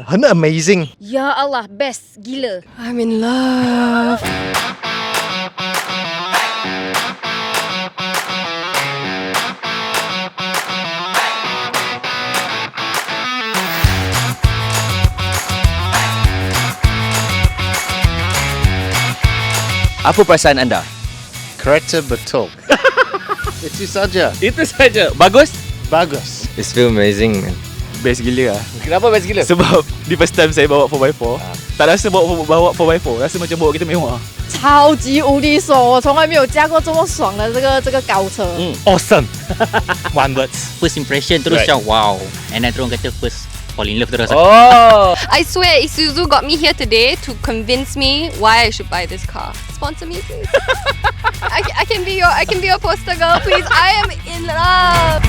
很 amazing. Ya Allah, best gila. I'm in love. Apa perasaan anda? Kereta betul. Itu saja. Itu saja. Bagus? Bagus. It's feel amazing, man. Best gila lah. Kenapa best gila? Sebab di first time saya bawa 4x4 tak rasa bawa 4x4 rasa macam bawa kereta mewah. 超级无敌爽！我从来没有驾过这么爽的这个高车。Awesome. One words. First impression terus macam wow. And then terus kata first fall in love terus. Oh. I swear Isuzu got me here today to convince me why I should buy this car. Sponsor me, please. I can be your poster girl, please. I am in love.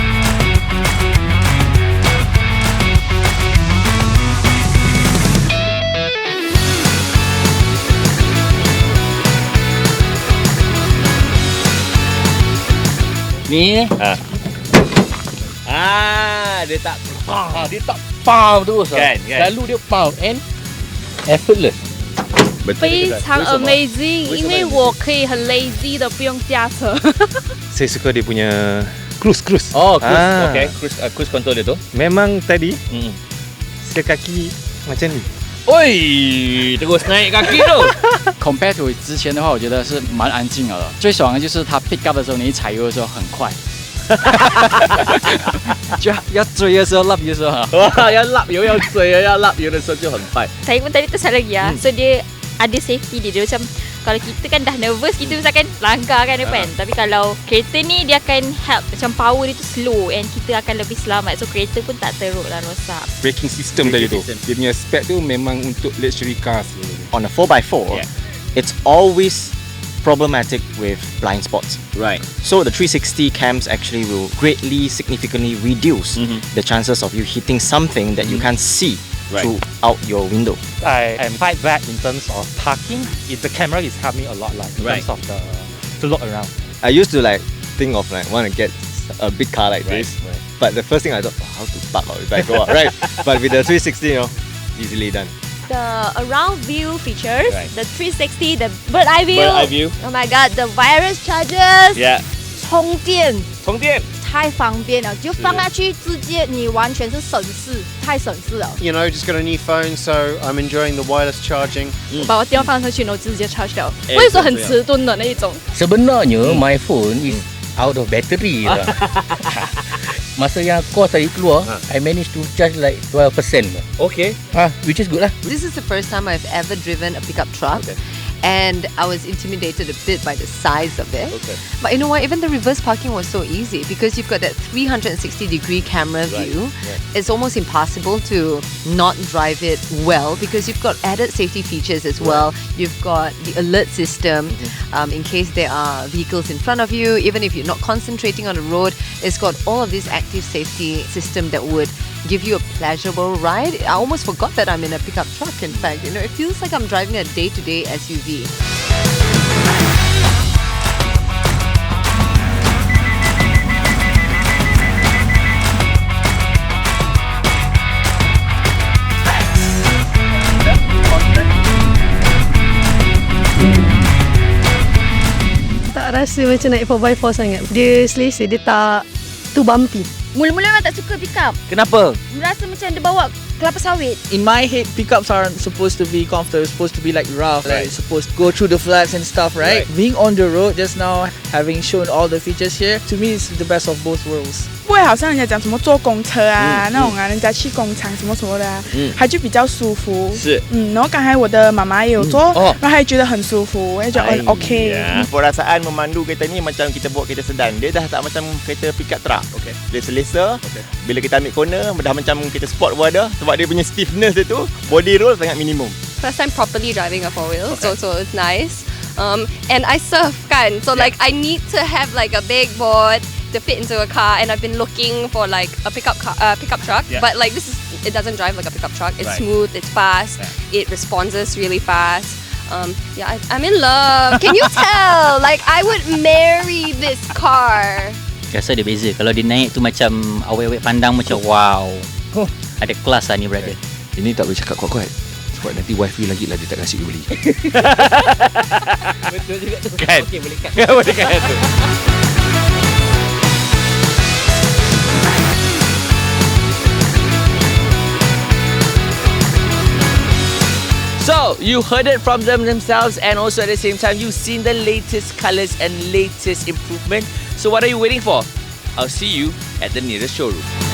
Ni Dia tak Dia tak pow terus Kan. Selalu dia pow and effortless. 非常 amazing，因为我可以很 lazy 的不用驾车。 Saya suka dia punya cruise. Oh, cruise. Okay, cruise control dia tu. Memang tadi sekaki macam ni. Oi, terus naik kaki tu. Compared to 之前的话，我觉得是蛮安静了。最爽的就是它 pick up 的时候，你一踩油的时候很快，就要追的时候、lap 的时候， Wah, 要 lap 油要追要 lap 油的时候就很快。 Saya pun tadi tersalah lagi ya. So dia ada safety dia macam kalau kita kan dah nervous kita misalkan langgar kan depan. Tapi kalau kereta ni dia akan help macam power dia tu slow and kita akan lebih selamat. So kereta pun tak teruk dan rosak. Braking system tadi tu. Dia punya spec tu memang untuk luxury cars. On a 4x4, it's always problematic with blind spots. Right. So the 360 cams actually will greatly, significantly reduce the chances of you hitting something that you can't see throughout your window. I am quite bad in terms of parking. The camera is helping me a lot, like in terms of to look around. I used to think of want to get a big car like this, but the first thing I thought, how to park if I go out, right? But with the 360, easily done. The around view features, the 360, the bird eye view. Bird eye view. Oh my god, the wireless chargers. Yeah. 充电太方便了，就放下去直接你完全是省事，太省事了。 You know, just got a new phone, so I'm enjoying the wireless charging. 把我电话放上去，然后直接 charge 掉。我也说很迟钝的那一种。 sebenarnya my phone is out of battery lah. Masa yang course tadi keluar, I managed to charge like 12%. Okay. Which is good lah. This is the first time I've ever driven a pickup truck. And I was intimidated a bit by the size of it. But you know what? Even the reverse parking was so easy because you've got that 360-degree camera view. It's almost impossible to not drive it well because you've got added safety features as well. You've got the alert system in case there are vehicles in front of you. Even if you're not concentrating on the road, it's got all of this active safety system that would give you a pleasurable ride. I almost forgot that I'm in a pickup truck. In fact, you know, it feels like I'm driving a day-to-day SUV. Tak rasa macam naik 4x4 sangat. Dia selesa, dia tak too bumpy. Mula-mula memang tak suka pickup. Kenapa? Rasa macam dia bawa kelapa sawit. In my head, pickups aren't supposed to be comfortable. It's supposed to be like rough. Like it's supposed to go through the flats and stuff, right? Being on the road just now, having shown all the features here, to me it's the best of both worlds. 不会好像人家讲什么坐公车啊那种啊，人家去工厂什么什么的啊，它就比较舒服。是，然后刚才我的妈妈也有坐，然后她也觉得很舒服，我也觉得 OK。 Perasaan memandu kereta ni macam kita bawa kereta sedan. Dia dah tak macam kereta pickup truck. Dia selesa. Bila kita ambil corner, dah macam kereta sport pun ada. Sebab dia punya stiffness dia tu, body roll sangat minimum. First time properly driving a four-wheel, so it's nice. And I surf kan, so like I need to have like a big board to fit into a car, and I've been looking for like a pickup truck, but like it doesn't drive like a pickup truck. It's smooth, it's fast, it responds really fast. I'm in love. Can you tell? Like I would marry this car. Rasa dia beza. Kalau dia naik tu macam awet-awet pandang macam wow. Ada kelas lah ni brother. Ini tak boleh cakap kuat-kuat. Sebab nanti wife you lagi lah dia tak kasi you beli. Betul juga tu. Kan? Okey, boleh cut. Boleh kan tu. So, you heard it from them themselves, and also at the same time, you've seen the latest colours and latest improvement. So what are you waiting for? I'll see you at the nearest showroom.